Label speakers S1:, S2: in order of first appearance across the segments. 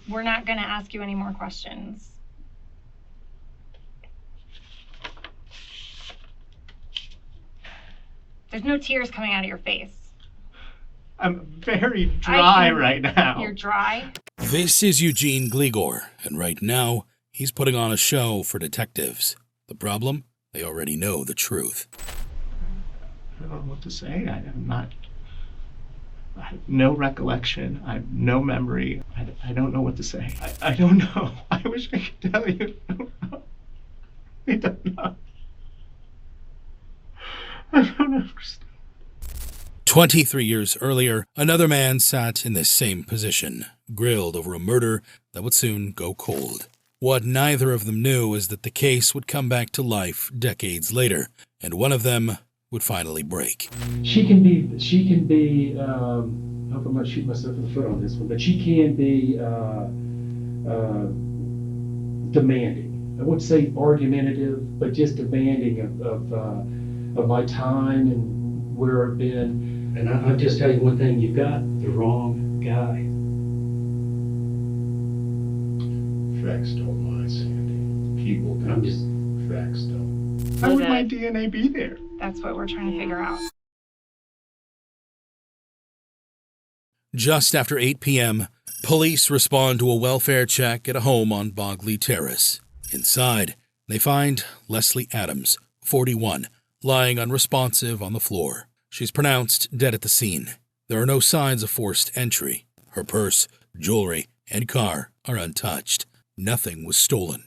S1: we're not going to ask you any more questions. There's no tears coming out of your face.
S2: I'm very dry right now.
S1: You're dry?
S3: This is Eugene Gligor, and right now, he's putting on a show for detectives. The problem? They already know the truth.
S2: I don't know what to say. I have no recollection. I have no memory. I don't know what to say. I don't know. I wish I could tell you. I don't know. I don't know. I don't understand.
S3: 23 years earlier, another man sat in this same position, grilled over a murder that would soon go cold. What neither of them knew is that the case would come back to life decades later, and one of them would finally break.
S4: She can be, I hope I'm not shooting myself in the foot on this one, but she can be demanding. I wouldn't say argumentative, but just demanding of my time and where I've been. And I'll just tell you one thing, you've got the wrong guy.
S5: Facts don't lie, Sandy. People do.
S4: I'm just...
S5: Facts don't.
S2: How would my DNA be there?
S1: That's what we're trying to figure out.
S3: Just after 8 p.m., police respond to a welfare check at a home on Bogley Terrace. Inside, they find Leslie Adams, 41, lying unresponsive on the floor. She's pronounced dead at the scene. There are no signs of forced entry. Her purse, jewelry, and car are untouched. Nothing was stolen.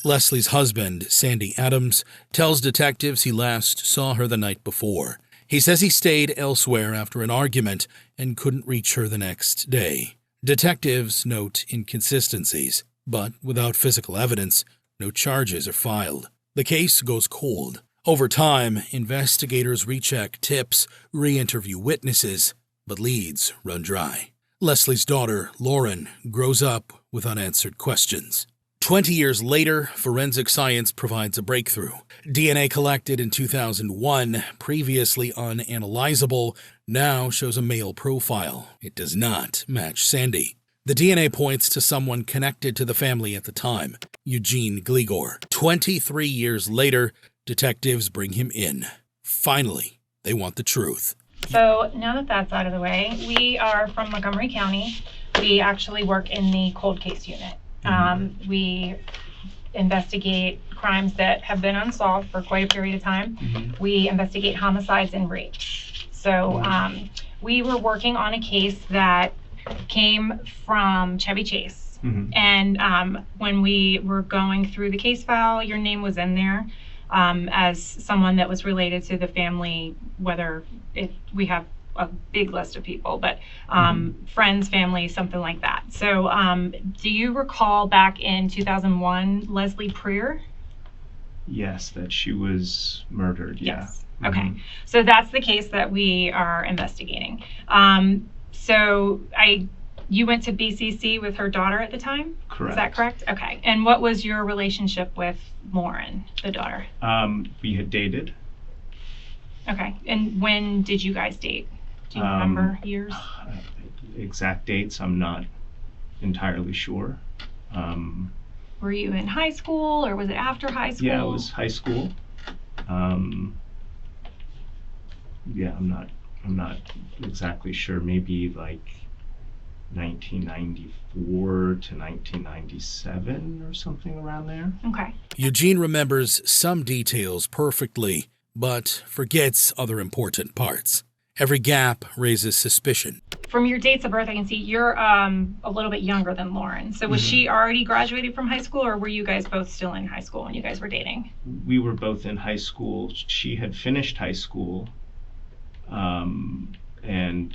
S3: Leslie's husband, Sandy Adams, tells detectives he last saw her the night before. He says he stayed elsewhere after an argument and couldn't reach her the next day. Detectives note inconsistencies, but without physical evidence, no charges are filed. The case goes cold. Over time, investigators recheck tips, re-interview witnesses, but leads run dry. Leslie's daughter, Lauren, grows up with unanswered questions. 20 years later, forensic science provides a breakthrough. DNA collected in 2001, previously unanalyzable, now shows a male profile. It does not match Sandy. The DNA points to someone connected to the family at the time, Eugene Gligor. 23 years later, detectives bring him in. Finally, they want the truth.
S1: So now that that's out of the way, we are from Montgomery County. We actually work in the cold case unit. We investigate crimes that have been unsolved for quite a period of time. We investigate homicides and rapes. So we were working on a case that came from Chevy Chase. And when we were going through the case file, your name was in there as someone that was related to the family, whether we have a big list of people, but friends, family, something like that. So do you recall back in 2001, Leslie Preer?
S2: Yes, that she was murdered,
S1: Yes.
S2: Yeah.
S1: Okay, so that's the case that we are investigating. So you went to BCC with her daughter at the time?
S2: Correct.
S1: Is that correct? Okay, and what was your relationship with Lauren, the daughter?
S2: We had dated.
S1: Okay, and when did you guys date? Do you remember years?
S2: Exact dates, I'm not entirely sure.
S1: Were you in high school or was it after high school?
S2: Yeah, it was high school. Yeah, I'm not exactly sure. Maybe like 1994 to 1997 or something around there.
S1: Okay.
S3: Eugene remembers some details perfectly, but forgets other important parts. Every gap raises suspicion.
S1: From your dates of birth, I can see you're a little bit younger than Lauren. So was she already graduated from high school, or were you guys both still in high school when you guys were dating?
S2: We were both in high school. She had finished high school, and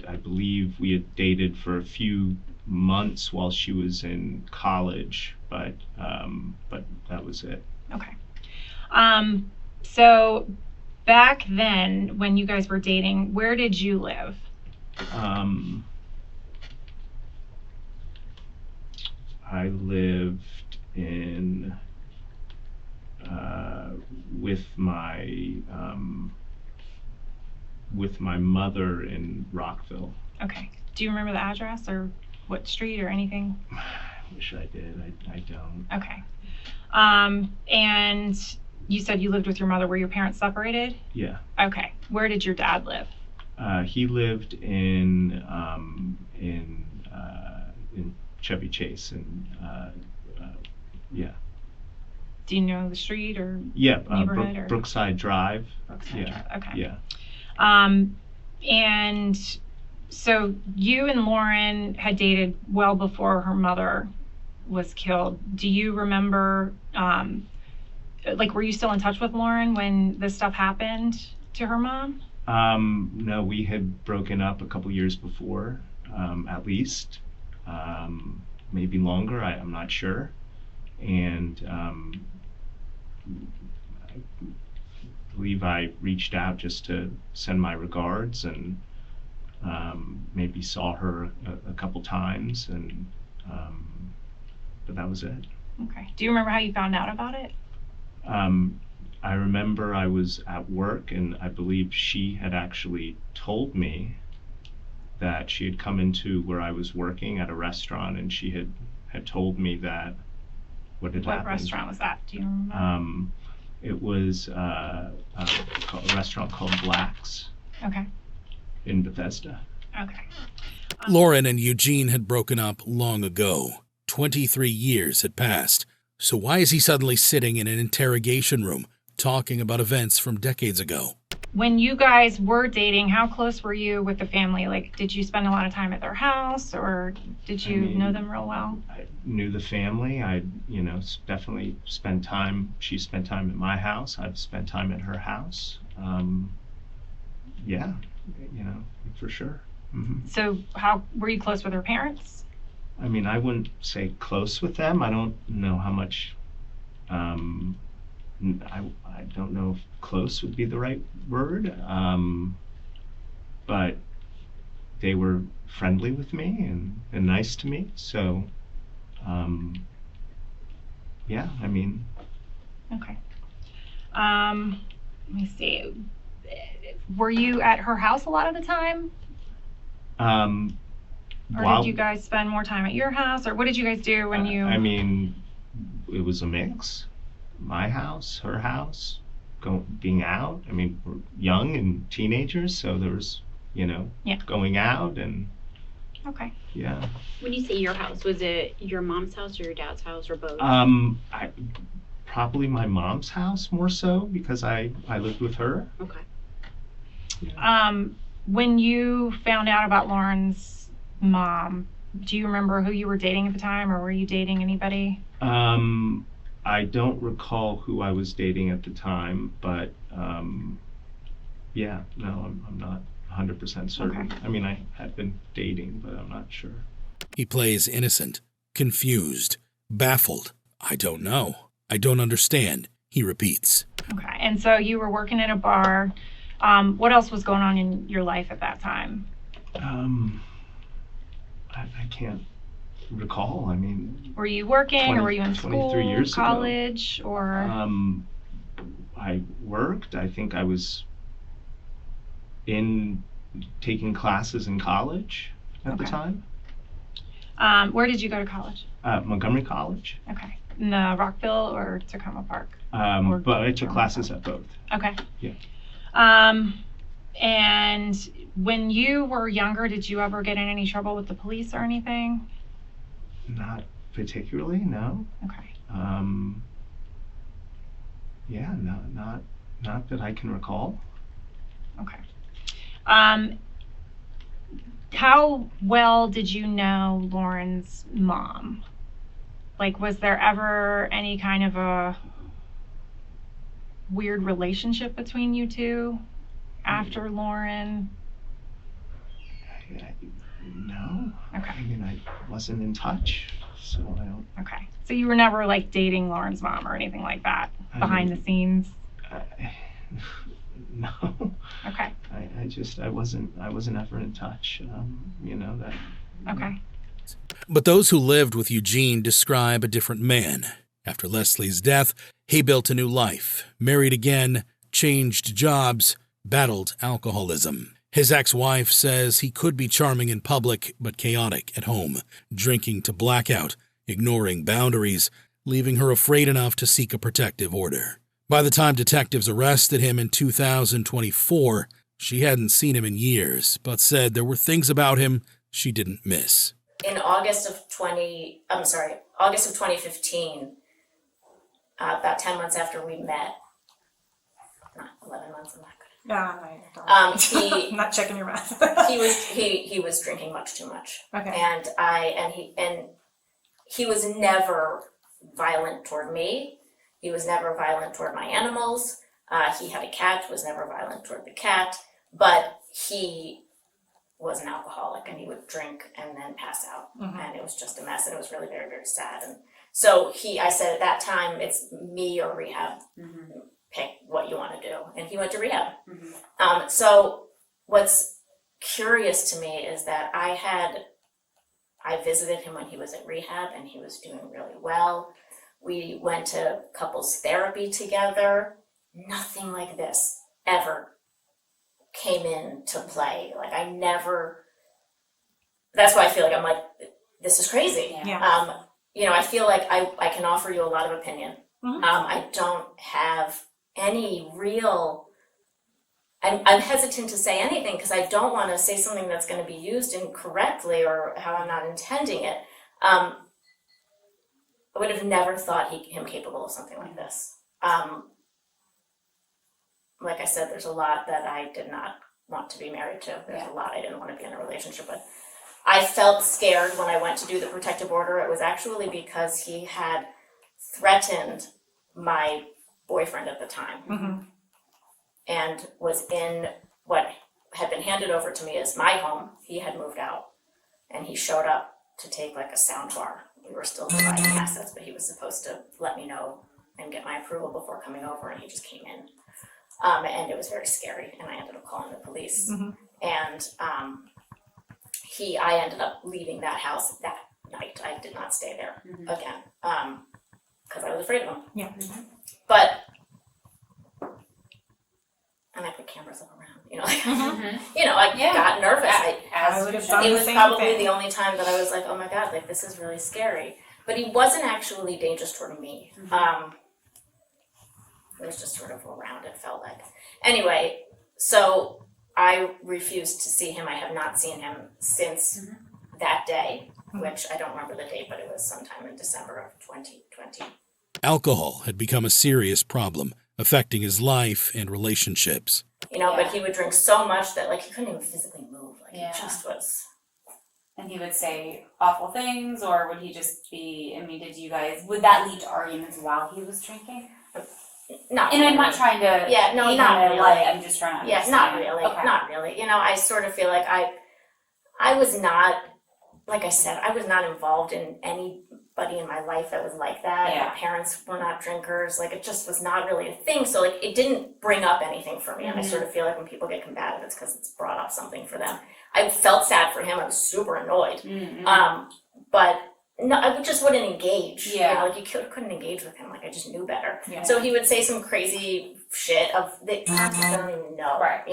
S2: I believe we had dated for a few months while she was in college, but that was it.
S1: Okay. So back then, when you guys were dating, where did you live?
S2: I lived in with my mother in Rockville.
S1: Okay. Do you remember the address or? what street or anything?
S2: I wish I did. I don't.
S1: Okay. And you said you lived with your mother. Were your parents separated?
S2: Yeah.
S1: Okay. Where did your dad live?
S2: He lived in Chevy Chase, and yeah.
S1: Do you know the street or
S2: Yeah,
S1: neighborhood or
S2: Brookside Drive.
S1: Brookside
S2: Yeah.
S1: Drive? Okay.
S2: Yeah.
S1: And so you and Lauren had dated well before her mother was killed. Do you remember, like, were you still in touch with Lauren when this stuff happened to her mom?
S2: No, we had broken up a couple years before, at least, maybe longer. I'm not sure. And I believe I reached out just to send my regards, and maybe saw her a couple times, and but that was it.
S1: Okay. Do you remember how you found out about it?
S2: I remember I was at work, and I believe she had actually told me that she had come into where I was working at a restaurant, and she had told me that what had happened.
S1: What restaurant was that? Do you remember?
S2: It was a restaurant called Black's
S1: Okay.
S2: in Bethesda.
S1: Okay.
S3: Lauren and Eugene had broken up long ago. 23 years had passed. So why is he suddenly sitting in an interrogation room talking about events from decades ago?
S1: When you guys were dating, how close were you with the family? Like, did you spend a lot of time at their house, or did you know them real well?
S2: I knew the family. I, definitely spent time. She spent time at my house. I've spent time at her house. Yeah, for sure. Mm-hmm.
S1: So how were you close with her parents?
S2: I mean, I wouldn't say close with them. I don't know how much. I don't know if close would be the right word. But they were friendly with me and nice to me. So, yeah, I mean.
S1: Okay. Let me see. Were you at her house a lot of the time? Or did you guys spend more time at your house? Or what did you guys do when you...
S2: I mean, it was a mix. My house, her house, being out. I mean, we're young and teenagers, so there was, going out and...
S1: Okay.
S2: Yeah.
S6: When you say your house, was it your mom's house or your dad's house or both?
S2: Probably my mom's house more so, because I lived with her.
S6: Okay.
S2: Yeah.
S1: When you found out about Lauren's mom, do you remember who you were dating at the time, or were you dating anybody?
S2: I don't recall who I was dating at the time, but yeah, no, I'm not 100% certain.
S1: Okay.
S2: I mean, I had been dating, but I'm not sure.
S3: He plays innocent, confused, baffled. I don't know. I don't understand, he repeats.
S1: Okay. And so you were working at a bar. What else was going on in your life at that time?
S2: I can't recall. I mean,
S1: were you working, or were you in
S2: 23
S1: school,
S2: years
S1: college,
S2: ago.
S1: or?
S2: I worked. I think I was taking classes in college at the time.
S1: Where did you go to college?
S2: Montgomery College.
S1: Okay. In the Rockville or Tacoma Park?
S2: But I took classes at both.
S1: Okay.
S2: Yeah.
S1: And when you were younger, did you ever get in any trouble with the police or anything?
S2: Not particularly, no.
S1: Okay.
S2: Yeah, not that I can recall.
S1: Okay. How well did you know Lauren's mom? Like, was there ever any kind of a weird relationship between you two after Lauren?
S2: No.
S1: Okay.
S2: I mean, I wasn't in touch, so I don't.
S1: Okay. So you were never like dating Lauren's mom or anything like that behind the scenes?
S2: No.
S1: Okay.
S2: I wasn't ever in touch. That.
S1: Okay.
S3: But those who lived with Eugene describe a different man. After Leslie's death, he built a new life, married again, changed jobs, battled alcoholism. His ex-wife says he could be charming in public but chaotic at home, drinking to blackout, ignoring boundaries, leaving her afraid enough to seek a protective order. By the time detectives arrested him in 2024, she hadn't seen him in years, but said there were things about him she didn't miss.
S7: In August of 2015, about 10 months after we met, not 11 months, I'm not good.
S8: I'm not checking your math.
S7: he was drinking much too much.
S8: Okay.
S7: And he was never violent toward me. He was never violent toward my animals. He had a cat, was never violent toward the cat, but he was an alcoholic and he would drink and then pass out. And it was just a mess, and it was really very, very sad. And so I said at that time, it's me or rehab. Pick what you want to do. And he went to rehab. So what's curious to me is that I visited him when he was at rehab and he was doing really well. We went to couples therapy together. Nothing like this ever came into play. Like that's why I feel like I'm like, this is crazy.
S8: Yeah.
S7: I feel like I can offer you a lot of opinion. I don't have any real, I'm hesitant to say anything because I don't want to say something that's going to be used incorrectly or how I'm not intending it. I would have never thought him capable of something like this. Like I said, there's a lot that I did not want to be married to. There's a lot I didn't want to be in a relationship with. I felt scared when I went to do the protective order. It was actually because he had threatened my boyfriend at the time and was in what had been handed over to me as my home. He had moved out and he showed up to take like a sound bar. We were still dividing assets, but he was supposed to let me know and get my approval before coming over, and he just came in. And it was very scary, and I ended up calling the police. And I ended up leaving that house that night. I did not stay there again because I was afraid of him.
S8: Yeah.
S7: But, and I put cameras up around, I got nervous.
S8: I would have done
S7: It
S8: the
S7: was
S8: same
S7: probably
S8: thing.
S7: the only time that I was like, oh my God, like this is really scary. But he wasn't actually dangerous toward me. It was just sort of around, it felt like. Anyway, so I refused to see him. I have not seen him since that day, which I don't remember the date, but it was sometime in December of 2020.
S3: Alcohol had become a serious problem, affecting his life and relationships.
S7: But he would drink so much that like he couldn't even physically move. Like he just was.
S9: And he would say awful things, or would he just be, would that lead to arguments while he was drinking?
S7: Not
S9: and
S7: really.
S9: I'm not trying to
S7: not really.
S9: I'm just trying to understand.
S7: Yeah, not really.
S9: Okay.
S7: Not really. I sort of feel like I was not, like I said, I was not involved in anybody in my life that was like that.
S9: Yeah.
S7: My parents were not drinkers. Like it just was not really a thing. So like it didn't bring up anything for me. And I sort of feel like when people get combative, it's because it's brought up something for them. I felt sad for him. I was super annoyed. But no, I just wouldn't engage.
S9: Yeah.
S7: Like you couldn't engage with him. Like I just knew better.
S8: Yeah.
S7: So he would say some crazy shit of that I don't even know.
S9: Right.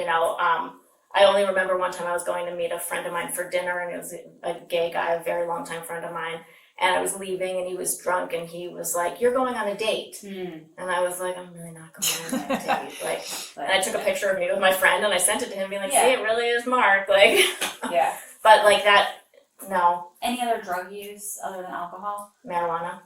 S7: I only remember one time I was going to meet a friend of mine for dinner, and it was a gay guy, a very long time friend of mine. And I was leaving, and he was drunk, and he was like, "You're going on a date," and I was like, "I'm really not going on a date." Like, and I took a picture of me with my friend, and I sent it to him, being like, "See, it really is Mark." Like,
S9: Yeah.
S7: But like that. No.
S9: Any other drug use other than alcohol?
S7: Marijuana.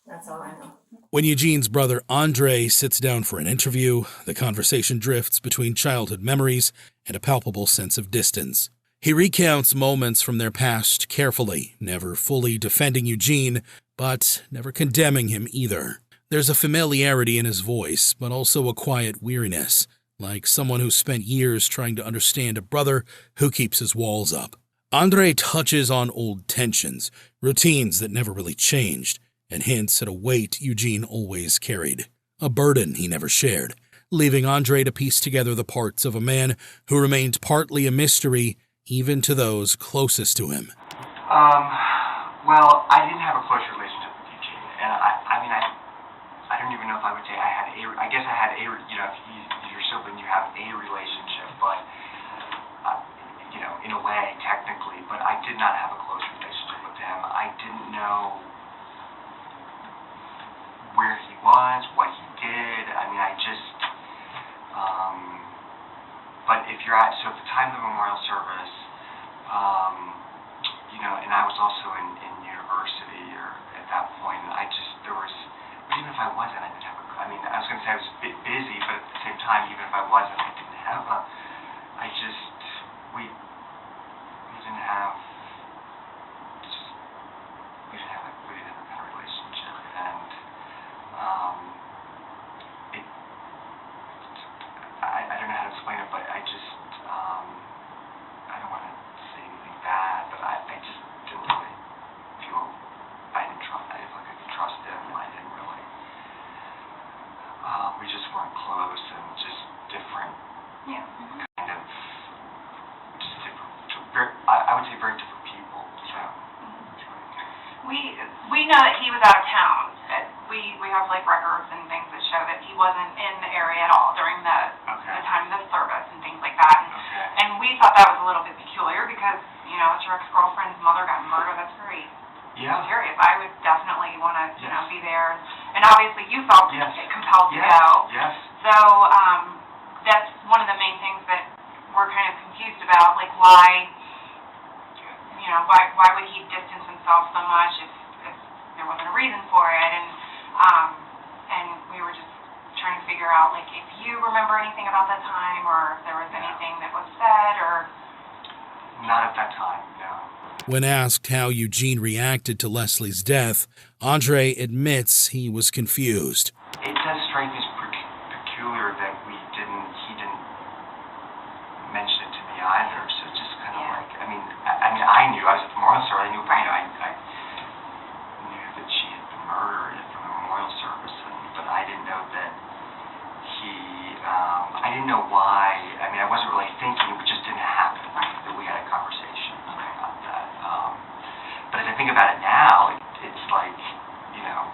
S7: That's all I know.
S3: When Eugene's brother Andre sits down for an interview, the conversation drifts between childhood memories and a palpable sense of distance. He recounts moments from their past carefully, never fully defending Eugene, but never condemning him either. There's a familiarity in his voice, but also a quiet weariness, like someone who spent years trying to understand a brother who keeps his walls up. Andre touches on old tensions, routines that never really changed, and hints at a weight Eugene always carried, a burden he never shared, leaving Andre to piece together the parts of a man who remained partly a mystery even to those closest to him.
S10: Well, I didn't have a close relationship with Eugene, and I don't even know if I would say I guess I had if he's your sibling, you have a relationship, but technically, but I did not have a close relationship with him. I didn't know where he was, what he did. I mean, I just, but if you're at, so at the time of the memorial service, you know, and I was also in university or at that point, and I just, there was, but even if I wasn't, I didn't have a, I mean, I was going to say I was a bit busy, but at the same time, even if I wasn't, I didn't have a, I just, we didn't have, just, we didn't have a kind of relationship, and it, I don't know how to explain it, but I just, I don't want to say anything bad, but I just didn't really feel, I didn't feel like I could trust him, I didn't really, we just weren't close, and just different, kind of, just different, very, I would say very different people, so.
S8: We know that he was out of town. We have like records and things that show that he wasn't in the area at all during the time of the service and things like that. And we thought that was a little bit peculiar because, you know, it's your ex-girlfriend's mother got murdered. That's very serious. I would definitely want to, you know, be there. And obviously you felt compelled to go.
S10: Yes.
S8: So that's one of the main things that we're kind of confused about, like why, you know, why would he distance himself so much if there wasn't a reason for it? And we were just trying to figure out, like, if you remember anything about that time, or if there was anything that was said, or...
S10: Not at that time, no.
S3: When asked how Eugene reacted to Leslie's death, Andre admits he was confused.
S10: It does strike me as peculiar that he didn't mention it to me either, so it's just kind of like, I mean, I knew, I was at the memorial service, I knew, I knew that she had been murdered from the memorial service, but I didn't know that I didn't know why, I mean, I wasn't really thinking, it just didn't happen, that we had a conversation about that. But as I think about it now, it's like, you know,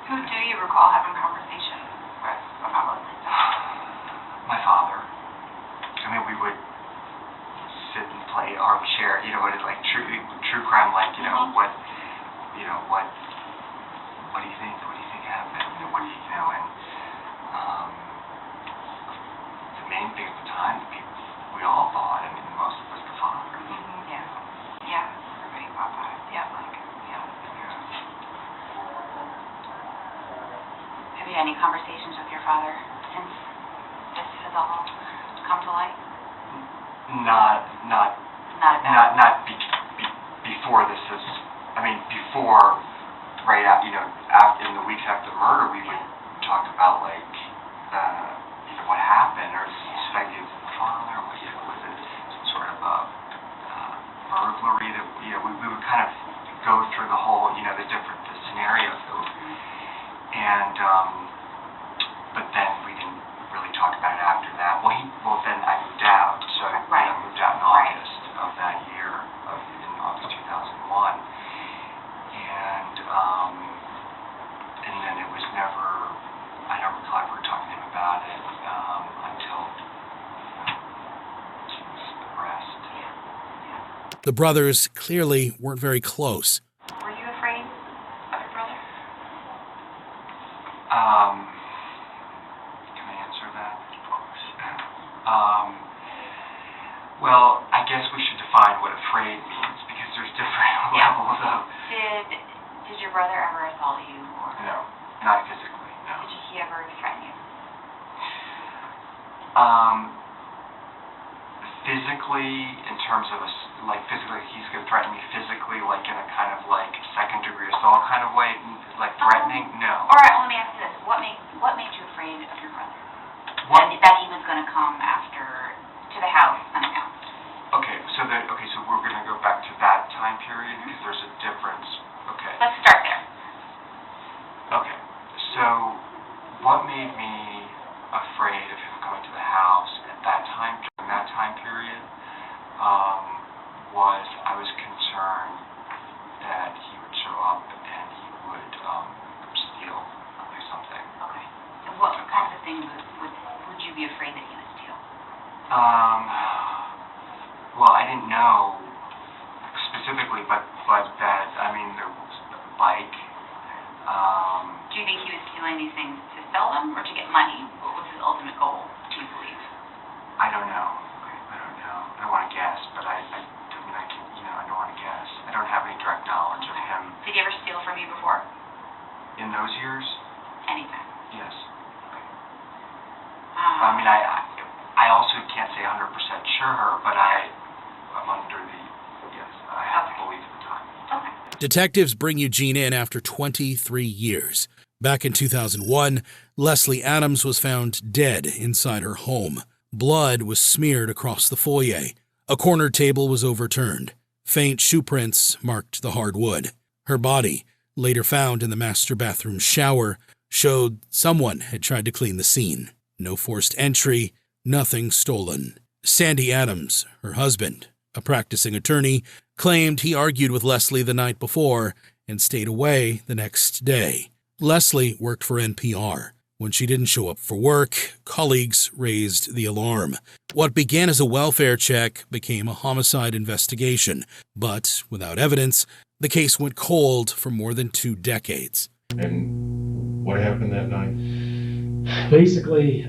S8: Who do you recall having conversations with about Leslie's death?
S10: My father. I mean, we would sit and play armchair, you know, what is like true crime, like, you know, what do you think? What do you think happened? You know, and the main thing at the time, we all thought, I mean, most of us, the father.
S8: Everybody thought that.
S9: Have you had any conversations with your father since this has all come to light?
S10: Before this is, I mean, before, right after, you know, in the weeks after the murder, we would talk about, like, you know, what happened, or suspected the father, or, you know, was it some sort of a burglary that, you know, we would kind of go through the whole, you know, the scenarios, and, but then we didn't really talk about it after that. Well, then I moved out, so I moved out in August of that year, in August 2001, and then it was never, I don't recall ever talking to him about it until his arrest.
S3: The brothers clearly weren't very close.
S8: Were you afraid of your brother?
S10: Can I answer that? Of course. Well, I guess we should define what afraid means, because there's different levels of...
S9: Did your brother ever assault you? Or
S10: No, not physically, no.
S9: Did he ever threaten you?
S10: Physically, in terms of, physically, he's going to threaten me physically, like in a kind of, like, second-degree assault kind of way, like threatening? No.
S9: All right, well, let me ask you this. What made you afraid of your brother? That he was going to come to the house unannounced?
S10: Okay, so we're going to go back to that time period, because there's a difference. Okay.
S9: Let's start there.
S10: Okay, so what made me afraid of him coming to the house at that time, during that time period, was I was concerned that he would show up and he would steal or do something.
S9: Okay. And what kinds of things would you be afraid that he would steal?
S10: Well, I didn't know specifically, but that, I mean, there was the bike.
S9: Do you think he was stealing these things to sell them or to get money? What was his ultimate goal, do you believe?
S10: I don't know. I don't want to guess, but I mean, I can, I don't want to guess. I don't have any direct knowledge of him.
S9: Did he ever steal from you before?
S10: In those years?
S9: Anytime?
S10: Yes. I mean, I also can't say 100% sure, but I'm under the, yes, I have to believe at the time.
S9: Okay.
S3: Detectives bring Eugene in after 23 years. Back in 2001, Leslie Adams was found dead inside her home. Blood was smeared across the foyer. A corner table was overturned. Faint shoe prints marked the hard wood. Her body, later found in the master bathroom shower, showed someone had tried to clean the scene. No forced entry, nothing stolen. Sandy Adams, her husband, a practicing attorney, claimed he argued with Leslie the night before and stayed away the next day. Leslie worked for NPR. When she didn't show up for work, colleagues raised the alarm. What began as a welfare check became a homicide investigation, but without evidence, the case went cold for more than 2 decades.
S5: And what happened that night?
S4: Basically,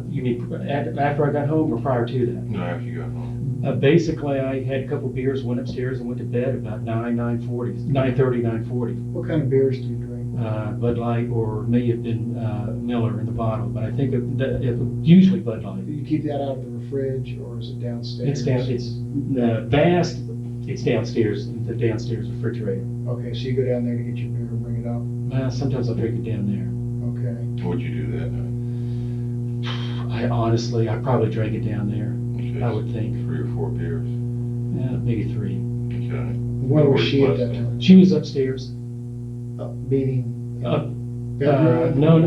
S4: you mean after I got home or prior to that?
S5: No, after you got home.
S4: Basically, I had a couple beers, went upstairs and went to bed about 9:40.
S11: What kind of beers do you drink?
S4: Bud Light, or may have been Miller in the bottle, but I think usually Bud Light.
S11: Do you keep that out of the fridge, or is it downstairs?
S4: It's down. It's vast. It's downstairs, the downstairs refrigerator.
S11: Okay, so you go down there to get your beer and bring it up?
S4: Sometimes I'll drink it down there.
S11: Okay.
S5: What'd you do that night?
S4: I probably drank it down there.
S5: Okay,
S4: I would think
S5: 3 or 4 beers.
S4: maybe 3.
S5: Okay.
S11: Where was she at that time?
S4: She was upstairs.
S11: Meaning?
S4: No,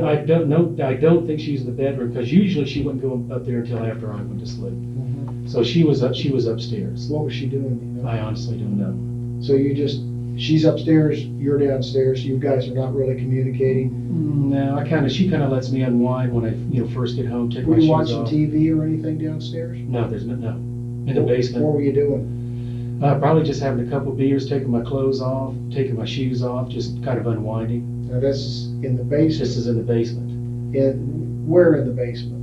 S4: I don't know. I don't think she's in the bedroom, because usually she wouldn't go up there until after I went to sleep.
S11: Mhm.
S4: So she was upstairs.
S11: What was she doing?
S4: I honestly don't know.
S11: So she's upstairs, you're downstairs, you guys are not really communicating?
S4: No, she kind of lets me unwind when I first get home. Take
S11: Were
S4: my
S11: you
S4: shoes
S11: watching
S4: off.
S11: TV or anything downstairs?
S4: No, there's no. In the basement.
S11: What were you doing?
S4: Probably just having a couple beers, taking my clothes off, taking my shoes off, just kind of unwinding.
S11: Now this is in the basement?
S4: This is in the basement.
S11: Where in the basement?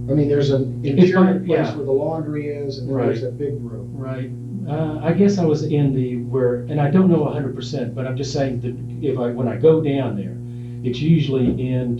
S11: I mean, there's an interior place where the laundry is, and then there's that big room.
S4: Right. I guess I was in and I don't know 100%, but I'm just saying that when I go down there, it's usually in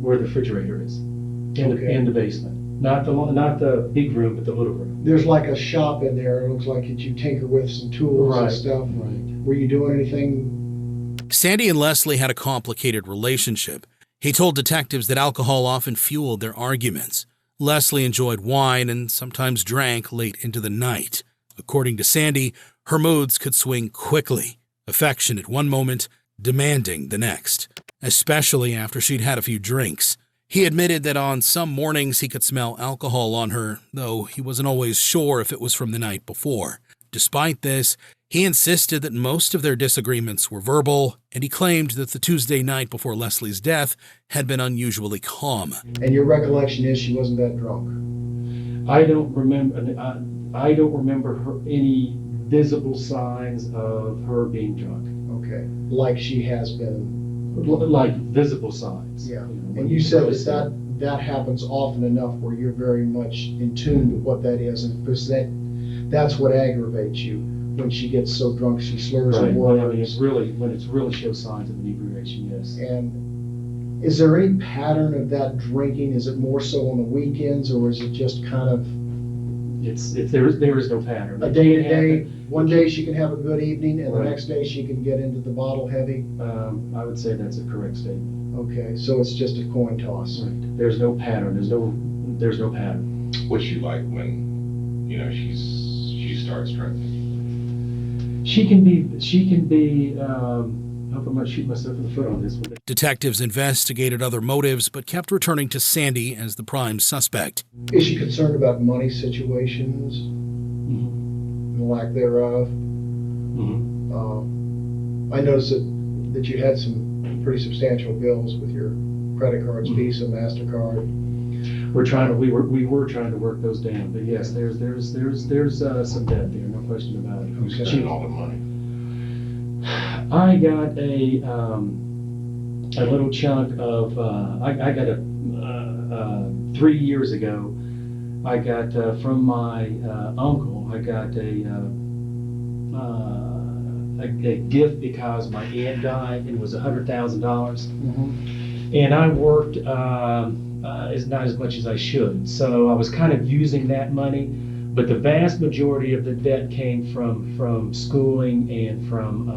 S4: where the refrigerator is, in the basement. Not the big room, but the little room.
S11: There's like a shop in there. It looks like you tinker with some tools and stuff.
S4: Right.
S11: Were you doing anything?
S3: Sandy and Leslie had a complicated relationship. He told detectives that alcohol often fueled their arguments. Leslie enjoyed wine and sometimes drank late into the night. According to Sandy, her moods could swing quickly, affectionate one moment, demanding the next, especially after she'd had a few drinks. He admitted that on some mornings he could smell alcohol on her, though he wasn't always sure if it was from the night before. Despite this, he insisted that most of their disagreements were verbal, and he claimed that the Tuesday night before Leslie's death had been unusually calm.
S11: And your recollection is she wasn't that drunk?
S4: I don't remember any visible signs of her being drunk.
S11: Okay. Like she has been?
S4: Like visible signs.
S11: Yeah. And you said that happens often enough where you're very much in tune to what that is, and because that's what aggravates you. When she gets so drunk, she slurs her words.
S4: I mean, when it really shows signs of inebriation, yes.
S11: And is there any pattern of that drinking? Is it more so on the weekends, or is it just kind of?
S4: There is no pattern.
S11: A day to day. One day she can have a good evening, and the next day she can get into the bottle heavy.
S4: I would say that's a correct statement.
S11: Okay, so it's just a coin toss.
S4: Right. There's no pattern. There's no pattern.
S5: What's she like when she starts drinking?
S4: She can be. I hope I'm not shooting myself in the foot on this one.
S3: Detectives investigated other motives, but kept returning to Sandy as the prime suspect.
S11: Is she concerned about money situations?
S4: Mm-hmm.
S11: The lack thereof?
S4: Mm-hmm.
S11: I noticed that you had some pretty substantial bills with your credit cards, Visa, MasterCard.
S4: we were trying to work those down, but yes, there's some debt there, no question about it.
S5: Who's getting all the money?
S4: I got a little chunk of, I got 3 years ago, I got, from my, uncle, I got a gift because my aunt died, and it was $100,000. And I worked, not as much as I should, so I was kind of using that money, but the vast majority of the debt came from schooling and from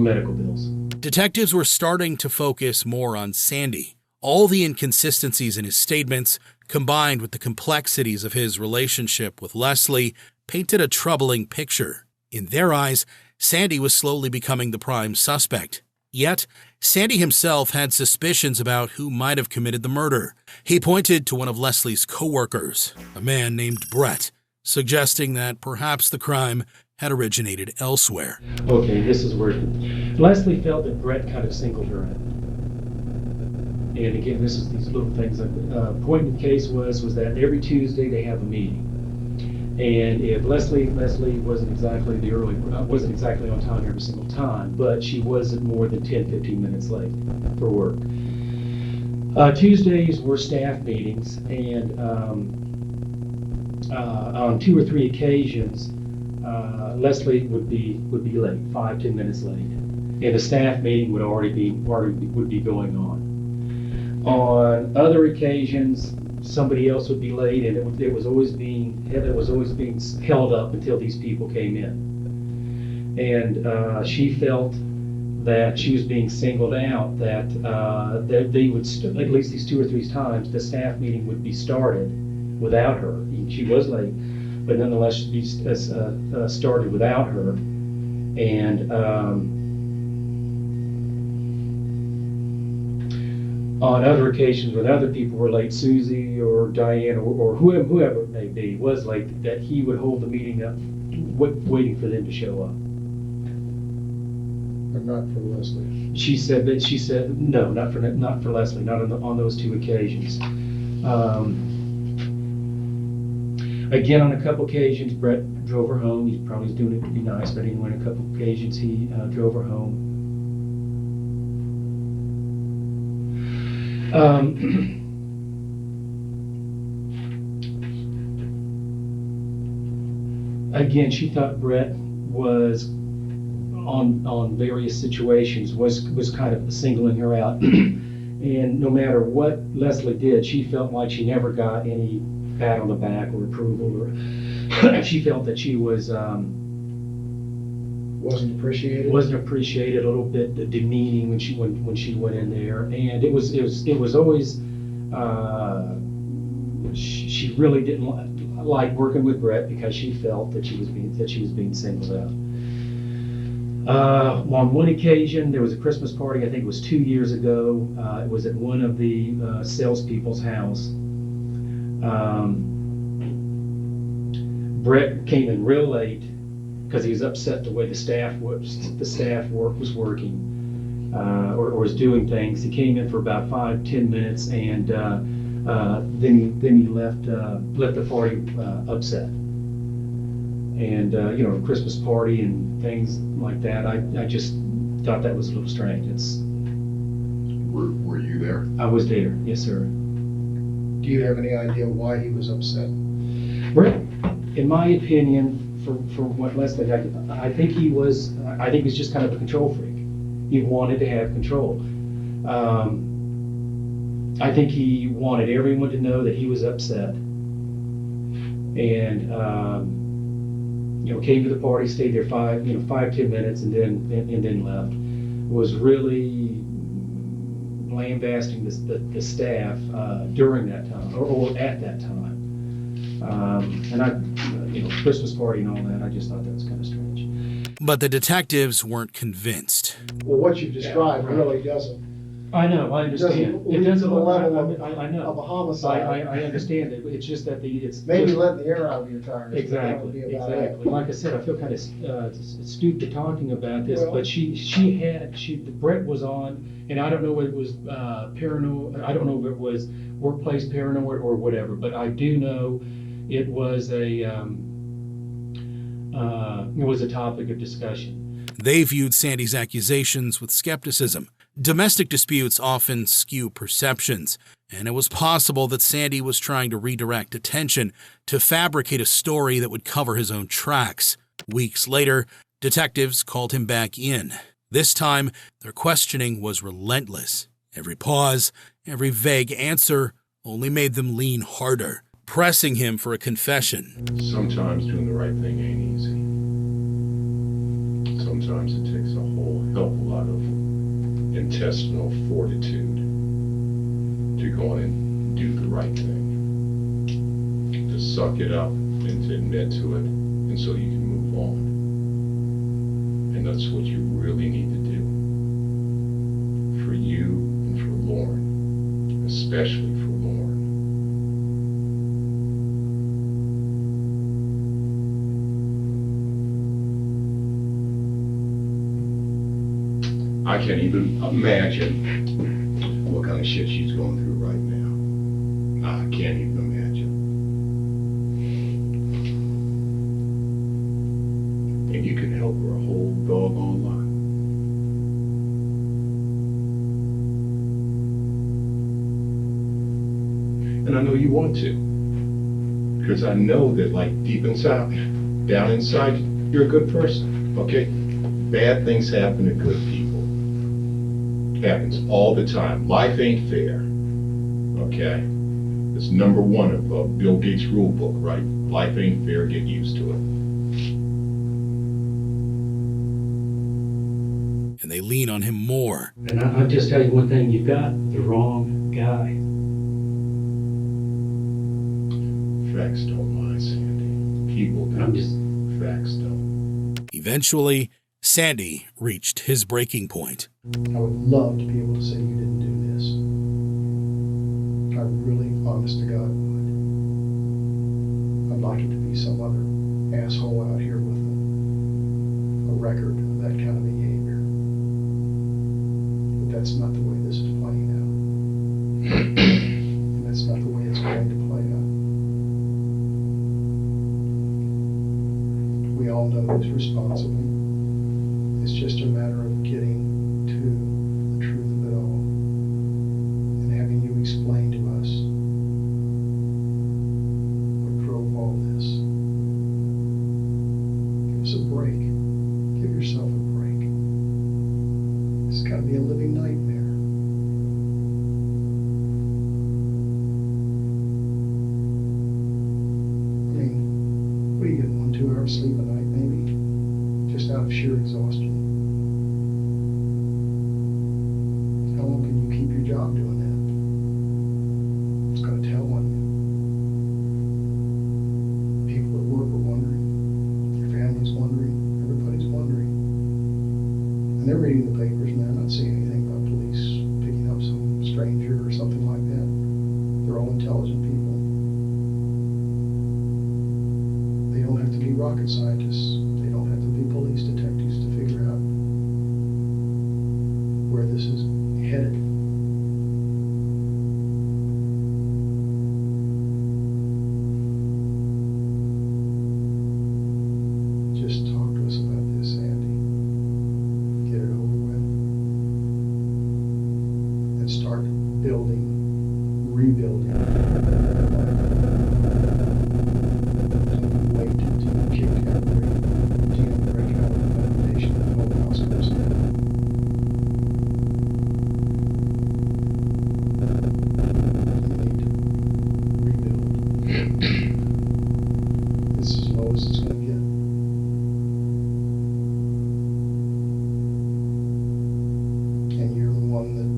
S4: medical bills.
S3: Detectives were starting to focus more on Sandy. All the inconsistencies in his statements, combined with the complexities of his relationship with Leslie, painted a troubling picture. In their eyes, Sandy was slowly becoming the prime suspect. Yet, Sandy himself had suspicions about who might have committed the murder. He pointed to one of Leslie's co-workers, a man named Brett, suggesting that perhaps the crime had originated elsewhere.
S4: Okay, this is where Leslie felt that Brett kind of singled her out. And again, this is these little things. The point in the case was that every Tuesday they have a meeting. And if Leslie wasn't exactly wasn't exactly on time every single time, but she wasn't more than 10-15 minutes late for work. Tuesdays were staff meetings, and on 2 or 3 occasions, Leslie would be late, 5-10 minutes late, and the staff meeting would be going on. On other occasions, somebody else would be late, and it was always being held up until these people came in. And she felt that she was being singled out, that they would, at least these 2 or 3 times, the staff meeting would be started without her. She was late, but nonetheless she'd be started without her. And on other occasions when other people were late, Susie or Diane or whoever it may be was late, that he would hold the meeting up waiting for them to show up.
S11: But not for Leslie.
S4: She said no, not for Leslie, not on those 2 occasions. Again, on a couple occasions, Brett drove her home. He probably was doing it to be nice, but anyway, on a couple occasions he drove her home. Again, she thought Brett was on various situations was kind of singling her out, and no matter what Leslie did, she felt like she never got any pat on the back or approval, or she felt that she was
S11: Wasn't appreciated?
S4: Wasn't appreciated, a little bit demeaning when she went in there, and it was always she really didn't like working with Brett because she felt that she was being singled out. On one occasion, there was a Christmas party. I think it was 2 years ago. It was at one of the salespeople's house. Brett came in real late because he was upset the way the staff work was working, or was doing things. He came in for about 5-10 minutes, and then he left the party upset. And a Christmas party and things like that. I just thought that was a little strange.
S5: Were you there?
S4: I was there, yes, sir.
S11: Do you have any idea why he was upset?
S4: Brett, in my opinion, for what Leslie, I think he was just kind of a control freak. He wanted to have control. I think he wanted everyone to know that he was upset, and came to the party, stayed there 5-10 minutes, and then left. Was really lambasting the staff during that time or at that time. And Christmas party and all that, I just thought that was kind of strange.
S3: But the detectives weren't convinced.
S11: Well, what you've described really doesn't
S4: I know, I understand.
S11: Doesn't lead to the level
S4: I know.
S11: of a homicide.
S4: I understand it, it's just that it's.
S11: Maybe letting the air out of your tires. That would
S4: Exactly,
S11: be about it.
S4: exactly. Like I said, I feel kind of stupid talking about this,
S11: Well-
S4: but Brett was on, and I don't know whether it was paranoid, I don't know if it was workplace paranoid or whatever, but I do know it was a topic of discussion.
S3: They viewed Sandy's accusations with skepticism. Domestic disputes often skew perceptions, and it was possible that Sandy was trying to redirect attention to fabricate a story that would cover his own tracks. Weeks later, detectives called him back in. This time, their questioning was relentless. Every pause, every vague answer only made them lean harder, pressing him for a confession.
S5: Sometimes doing the right thing ain't easy. Sometimes it takes a whole hell of a lot of intestinal fortitude to go on and do the right thing. To suck it up and to admit to it, and so you can move on. And that's what you really need to do. For you and for Lauren, especially for Lauren. I can't even imagine what kind of shit she's going through right now. I can't even imagine. And you can help her a whole doggone lot. And I know you want to. Because I know that, like, deep inside, down inside, you're a good person, okay? Bad things happen to good people. Happens all the time. Life ain't fair, okay? It's number one of Bill Gates' rule book, right? Life ain't fair, get used to it.
S3: And they lean on him more.
S4: And I'll just tell you one thing, you've got the wrong guy.
S5: Facts don't lie, Sandy. People don't. Facts don't.
S3: Eventually, Sandy reached his breaking point.
S11: I would love to be able to say you didn't do this. I really, honest to God, would. I'd like it to be some other asshole out here with a record of that kind of behavior. But that's not the way this is playing out. And that's not the way it's going to play out. We all know who's responsible. It's just a matter of getting to the truth of it all and having you explain to us what drove all this. Give us a break. Give yourself a break. It's got to be a living nightmare. I mean, what are you getting, 1, 2 hours sleep a night maybe? Just out of sheer exhaustion. How long can you keep your job doing that? It's going to tell on you. People at work are wondering. Your family's wondering. Everybody's wondering. And they're reading the papers and they're not seeing anything about police picking up some stranger or something like that. They're all intelligent people. They don't have to be rocket scientists. They don't have to be police detectives to figure out where this is headed. Just talk to us about this, Andy. Get it over with. And start building, rebuilding. Don't wait until you kick every damn brick out of the foundation that the whole house goes down. This is as low as it's going to get. And you're the one that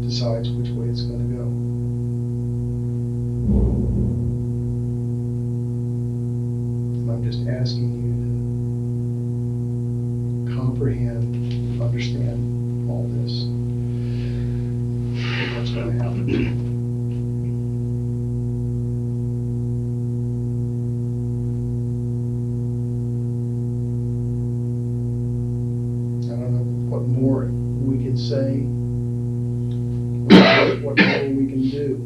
S11: decides which way it's going to go. And I'm just asking you to comprehend, understand all this. gonna happen. I don't know what more we can say, what more we can do.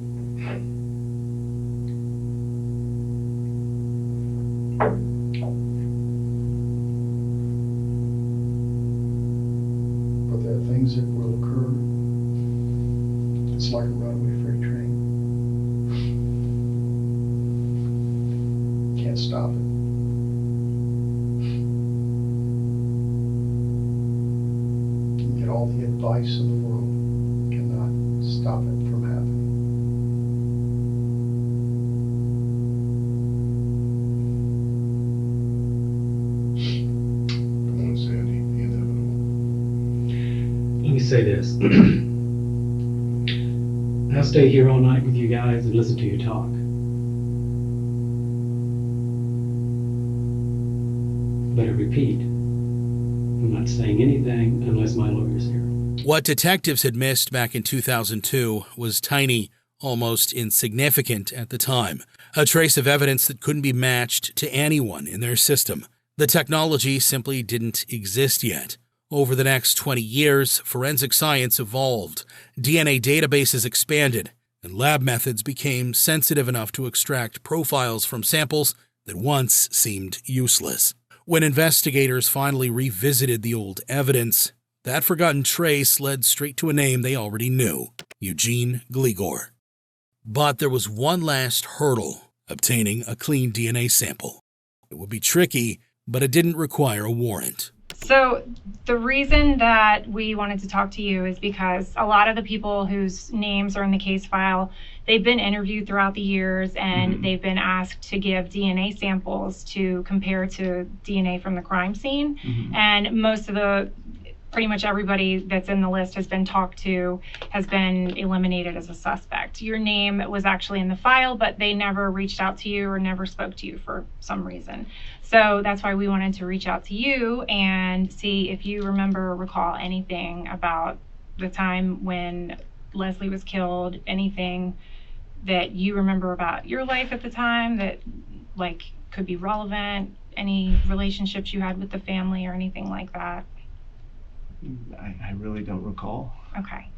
S11: But there are things that will occur. It's like a runaway freight train. Can't stop it. You can get all the advice in the world, cannot stop it from happening.
S5: Come on, Sandy, the inevitable.
S4: Let me say this. I'll stay here all night with you guys and listen to you talk. But I repeat, I'm not saying anything unless my lawyer's here.
S3: What detectives had missed back in 2002 was tiny, almost insignificant at the time, a trace of evidence that couldn't be matched to anyone in their system. The technology simply didn't exist yet. Over the next 20 years, forensic science evolved, DNA databases expanded, and lab methods became sensitive enough to extract profiles from samples that once seemed useless. When investigators finally revisited the old evidence, that forgotten trace led straight to a name they already knew: Eugene Gligor. But there was one last hurdle: obtaining a clean DNA sample. It would be tricky, but it didn't require a warrant.
S1: So the reason that we wanted to talk to you is because a lot of the people whose names are in the case file, they've been interviewed throughout the years, and they've been asked to give DNA samples to compare to DNA from the crime scene. And pretty much everybody that's in the list has been talked to, has been eliminated as a suspect. Your name was actually in the file, but they never reached out to you or never spoke to you for some reason. So that's why we wanted to reach out to you and see if you remember or recall anything about the time when Leslie was killed, anything that you remember about your life at the time that could be relevant, any relationships you had with the family or anything like that.
S2: I really don't recall.
S1: Okay.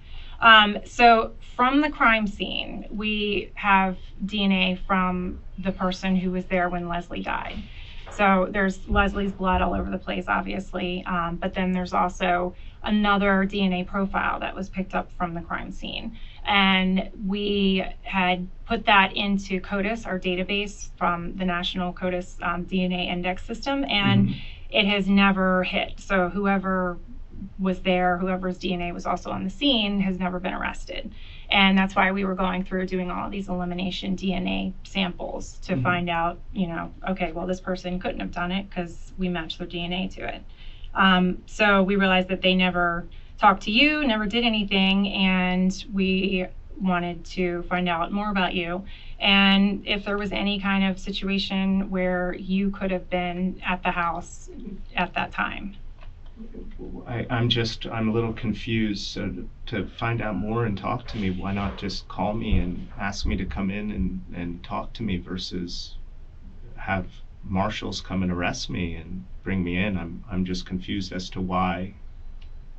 S1: So from the crime scene, we have DNA from the person who was there when Leslie died. So there's Leslie's blood all over the place, obviously, but then there's also another DNA profile that was picked up from the crime scene. And we had put that into CODIS, our database from the National CODIS DNA Index System, and it has never hit. So whoever was there, whoever's DNA was also on the scene, has never been arrested. And that's why we were going through doing all of these elimination DNA samples to find out, okay, well, this person couldn't have done it because we matched their DNA to it. So we realized that they never talked to you, never did anything, and we wanted to find out more about you and if there was any kind of situation where you could have been at the house at that time.
S2: I'm a little confused. So to find out more and talk to me, why not just call me and ask me to come in and talk to me versus have marshals come and arrest me and bring me in? I'm just confused as to why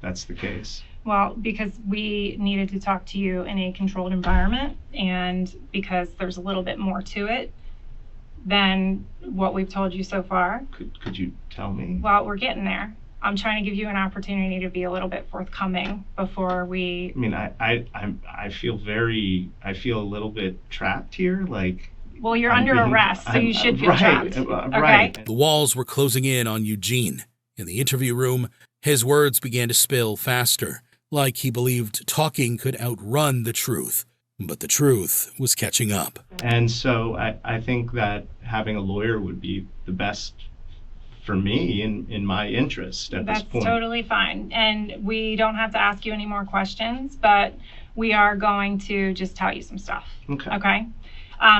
S2: that's the case.
S1: Well, because we needed to talk to you in a controlled environment, and because there's a little bit more to it than what we've told you so far.
S2: Could you tell me?
S1: Well, we're getting there. I'm trying to give you an opportunity to be a little bit forthcoming before we.
S2: I mean, I feel a little bit trapped here.
S1: Well, you're under arrest, so you should feel trapped.
S2: Right.
S1: Okay.
S3: The walls were closing in on Eugene. In the interview room, his words began to spill faster, like he believed talking could outrun the truth. But the truth was catching up.
S2: And so I think that having a lawyer would be the best for me in my interest at this point.
S1: That's totally fine. And we don't have to ask you any more questions, but we are going to just tell you some stuff. Okay?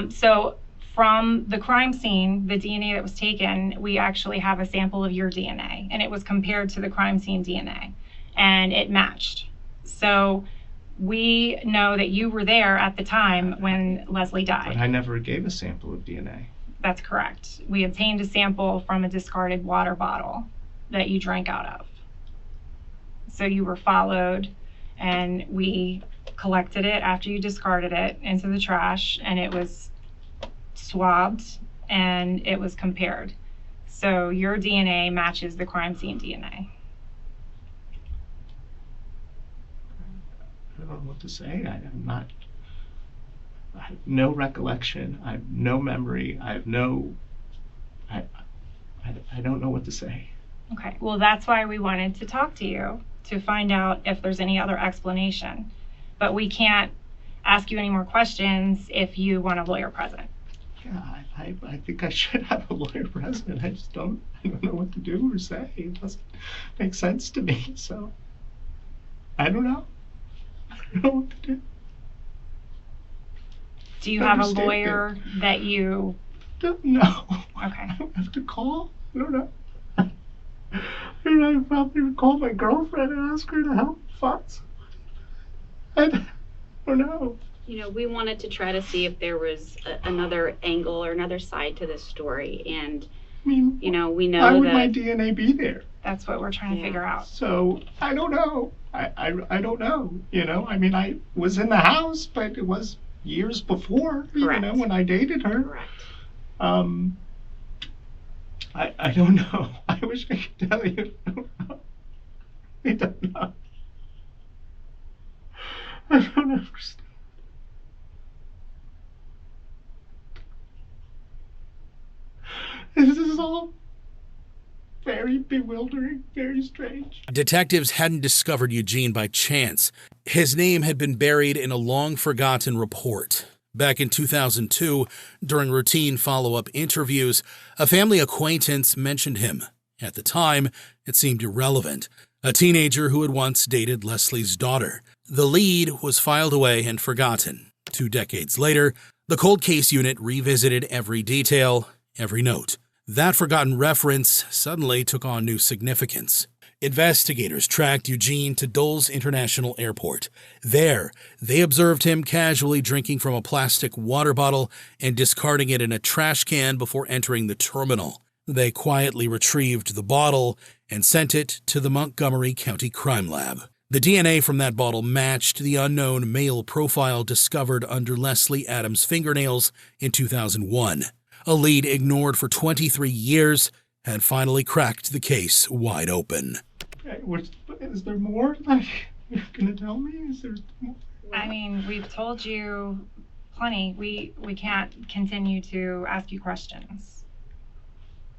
S1: So from the crime scene, the DNA that was taken, we actually have a sample of your DNA, and it was compared to the crime scene DNA, and it matched. So We know that you were there at the time when Leslie
S2: But
S1: died.
S2: I never gave a sample of DNA.
S1: That's correct. We obtained a sample from a discarded water bottle that you drank out of. So you were followed, and we collected it after you discarded it into the trash, and it was swabbed and it was compared. So your DNA matches the crime scene DNA.
S2: I don't know what to say. I have no recollection. I have no memory. I don't know what to say.
S1: Okay, well, that's why we wanted to talk to you, to find out if there's any other explanation. But we can't ask you any more questions if you want a lawyer present.
S2: Yeah, I think I should have a lawyer present. I don't know what to do or say. It doesn't make sense to me. So I don't know. I don't know what to do.
S1: Do you have a lawyer that you...
S2: No.
S1: Okay.
S2: I don't have to call. I don't know. I probably would call my girlfriend and ask her to help find. I don't know.
S6: You know, we wanted to try to see if there was another angle or another side to this story, and
S2: I mean,
S6: you know, we know
S2: why would
S6: that
S2: my DNA be there?
S1: That's what we're trying to figure out.
S2: So I don't know. I don't know. You know, I mean, I was in the house, but it was years before.
S6: Correct.
S2: You know, when I dated her.
S6: Correct.
S2: I don't know. I wish I could tell you. I don't know. I don't understand. This is all very bewildering, very strange.
S3: Detectives hadn't discovered Eugene by chance. His name had been buried in a long-forgotten report. Back in 2002, during routine follow-up interviews, a family acquaintance mentioned him. At the time, it seemed irrelevant. A teenager who had once dated Leslie's daughter. The lead was filed away and forgotten. 2 decades later, the cold case unit revisited every detail, every note. That forgotten reference suddenly took on new significance. Investigators tracked Eugene to Dulles International Airport. There, they observed him casually drinking from a plastic water bottle and discarding it in a trash can before entering the terminal. They quietly retrieved the bottle and sent it to the Montgomery County Crime Lab. The DNA from that bottle matched the unknown male profile discovered under Leslie Adams' fingernails in 2001. A lead ignored for 23 years had finally cracked the case wide open.
S2: Okay, is there more? Like, you're gonna tell me? Is there more?
S1: I mean, we've told you plenty. We can't continue to ask you questions.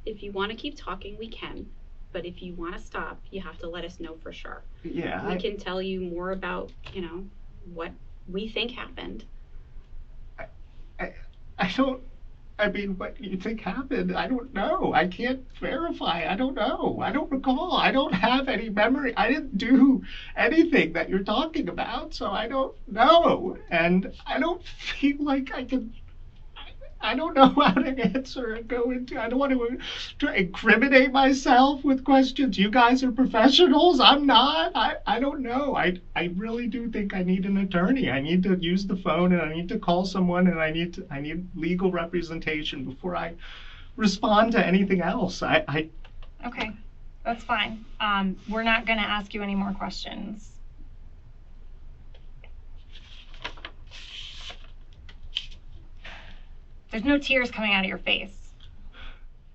S6: if you want to keep talking, we can. But if you want to stop, you have to let us know for sure.
S2: Yeah.
S6: We can tell you more about, what we think happened.
S2: I mean, what you think happened, I don't know. I can't verify. I don't know. I don't recall. I don't have any memory. I didn't do anything that you're talking about, so I don't know. And I don't feel like I can... I don't know how to answer and go into... I don't want to incriminate myself with questions. You guys are professionals. I'm not. I don't know. I really do think I need an attorney. I need to use the phone, and I need to call someone, and I need legal representation before I respond to anything else.
S1: Okay, that's fine. We're not going to ask you any more questions. There's no tears coming out of your face.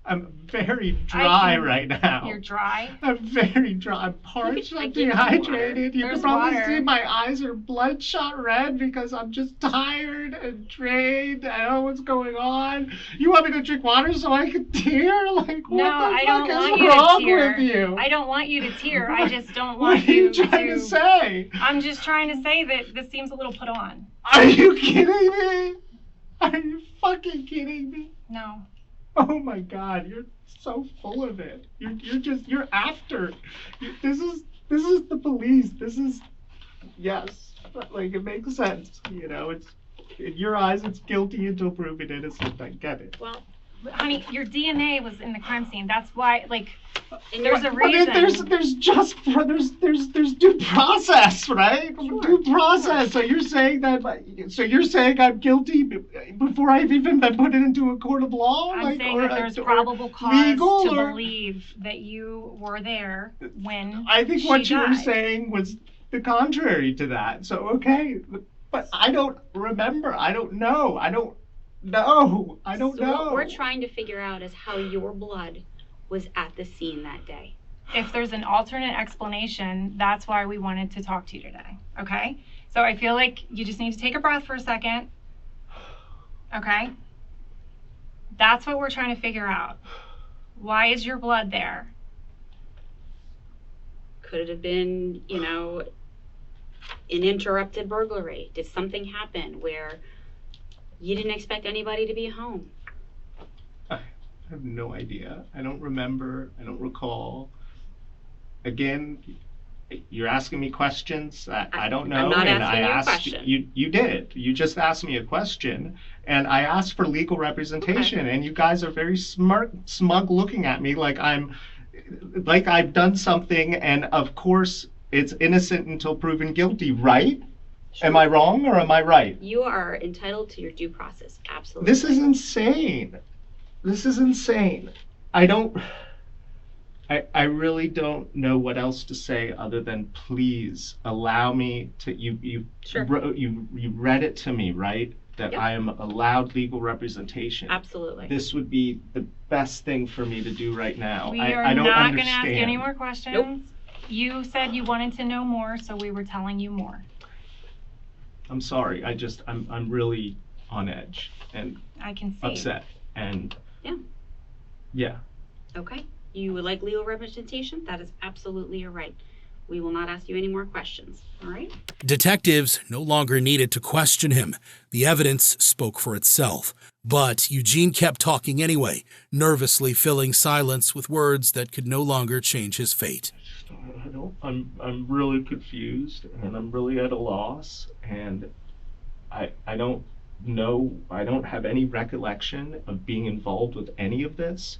S2: I'm very dry right now.
S1: You're dry?
S2: I'm very dry. I'm parched. I'm dehydrated. You can probably see my eyes are bloodshot red because I'm just tired and drained. I don't know what's going on. You want me to drink water so I can tear? Like, what the fuck is wrong with you?
S1: I don't want you to tear. I just don't want
S2: What are you trying to say?
S1: I'm just trying to say that this seems a little put on.
S2: Are you kidding me? Are you fucking kidding me?
S1: No.
S2: Oh my God, you're so full of it. You're after. This is the police. This is, yes, like it makes sense. It's in your eyes, it's guilty until proven innocent. I get it.
S1: Well, honey, your DNA was in the crime scene. That's why,
S6: And
S1: There's a
S2: But
S1: reason.
S2: there's due process, right?
S6: Sure,
S2: Due process. So you're saying I'm guilty before I've even been put into a court of law?
S1: I'm
S2: Like,
S1: saying
S2: or,
S1: that there's
S2: or
S1: probable cause
S2: legal,
S1: to
S2: or-
S1: believe that you were there when
S2: I think
S1: she
S2: what you were
S1: died.
S2: saying was the contrary to that. So okay, but I don't remember. I don't know. I don't know.
S6: So what we're trying to figure out is how your blood was at the scene that day.
S1: If there's an alternate explanation, that's why we wanted to talk to you today. Okay? So I feel like you just need to take a breath for a second. Okay? That's what we're trying to figure out. Why is your blood there?
S6: Could it have been, an interrupted burglary? Did something happen where you didn't expect anybody to be home?
S2: I have no idea. I don't remember. I don't recall. Again, you're asking me questions that I don't know.
S6: I'm not
S2: and
S6: asking
S2: I
S6: you a
S2: asked
S6: question.
S2: you did. You just asked me a question, and I asked for legal representation, and you guys are very smug looking at me like I've done something, and of course it's innocent until proven guilty, right?
S6: Sure.
S2: Am I wrong or am I right?
S6: You are entitled to your due process, absolutely.
S2: This is insane. This is insane. I really don't know what else to say other than please allow me to, you read it to me, right? That
S6: Yep.
S2: I am allowed legal representation.
S6: Absolutely.
S2: This would be the best thing for me to do right now.
S1: We
S2: I
S1: are
S2: don't
S1: not going to
S2: understand.
S1: ask you any more questions.
S6: Nope.
S1: You said you wanted to know more, so we were telling you more.
S2: I'm sorry. I'm really on edge and
S1: I can see.
S2: upset and
S6: Yeah.
S2: yeah.
S6: Okay. You would like legal representation? That is absolutely your right. We will not ask you any more questions. All right?
S3: Detectives no longer needed to question him. The evidence spoke for itself. But Eugene kept talking anyway, nervously filling silence with words that could no longer change his fate.
S2: I'm really confused and I'm really at a loss, and I don't know. I don't have any recollection of being involved with any of this.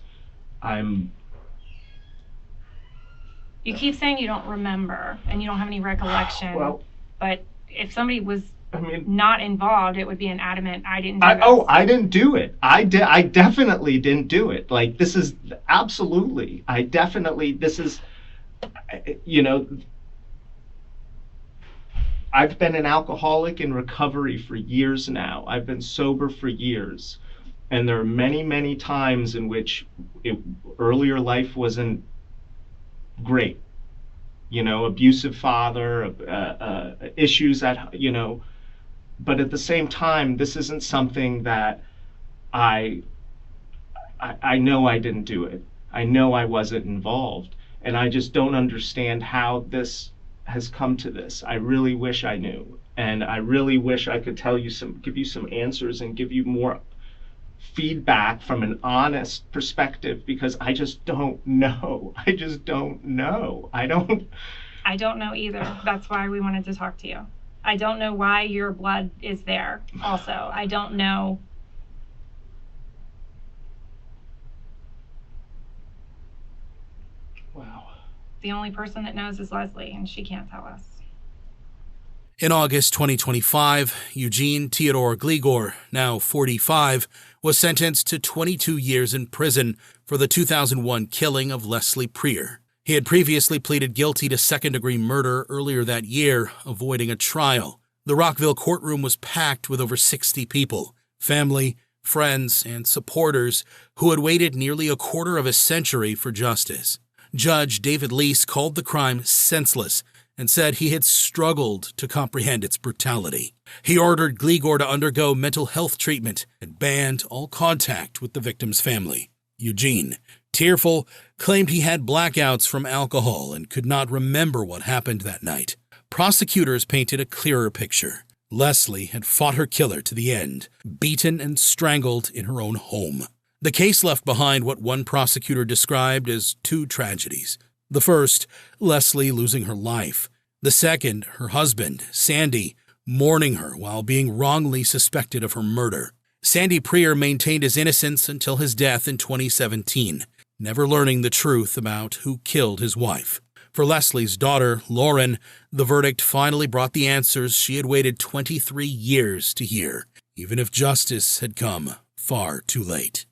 S1: You keep saying you don't remember and you don't have any recollection.
S2: Well,
S1: but if somebody was
S2: I mean,
S1: not involved, it would be an adamant, I didn't do this.
S2: I didn't do it. I definitely didn't do it. Like, this is absolutely, this is, I've been an alcoholic in recovery for years now. I've been sober for years. And there are many, many times in which earlier life wasn't great. Abusive father, issues that, but at the same time, this isn't something that I know I didn't do it. I know I wasn't involved. And I just don't understand how this has come to this. I really wish I knew. And I really wish I could give you some answers and give you more feedback from an honest perspective, because I just don't know. I don't know either.
S1: That's why we wanted to talk to you. I don't know why your blood is there also. I don't know.
S2: Wow.
S1: The only person that knows is Leslie, and she can't tell us.
S3: In August 2025, Eugene Theodore Gligor, now 45, was sentenced to 22 years in prison for the 2001 killing of Leslie Prier. He had previously pleaded guilty to second-degree murder earlier that year, avoiding a trial. The Rockville courtroom was packed with over 60 people, family, friends, and supporters who had waited nearly a quarter of a century for justice. Judge David Lease called the crime senseless and said he had struggled to comprehend its brutality. He ordered Gligor to undergo mental health treatment and banned all contact with the victim's family. Eugene, tearful, claimed he had blackouts from alcohol and could not remember what happened that night. Prosecutors painted a clearer picture. Leslie had fought her killer to the end, beaten and strangled in her own home. The case left behind what one prosecutor described as two tragedies. The first, Leslie losing her life. The second, her husband, Sandy, mourning her while being wrongly suspected of her murder. Sandy Prier maintained his innocence until his death in 2017. never learning the truth about who killed his wife. For Leslie's daughter, Lauren, the verdict finally brought the answers she had waited 23 years to hear, even if justice had come far too late.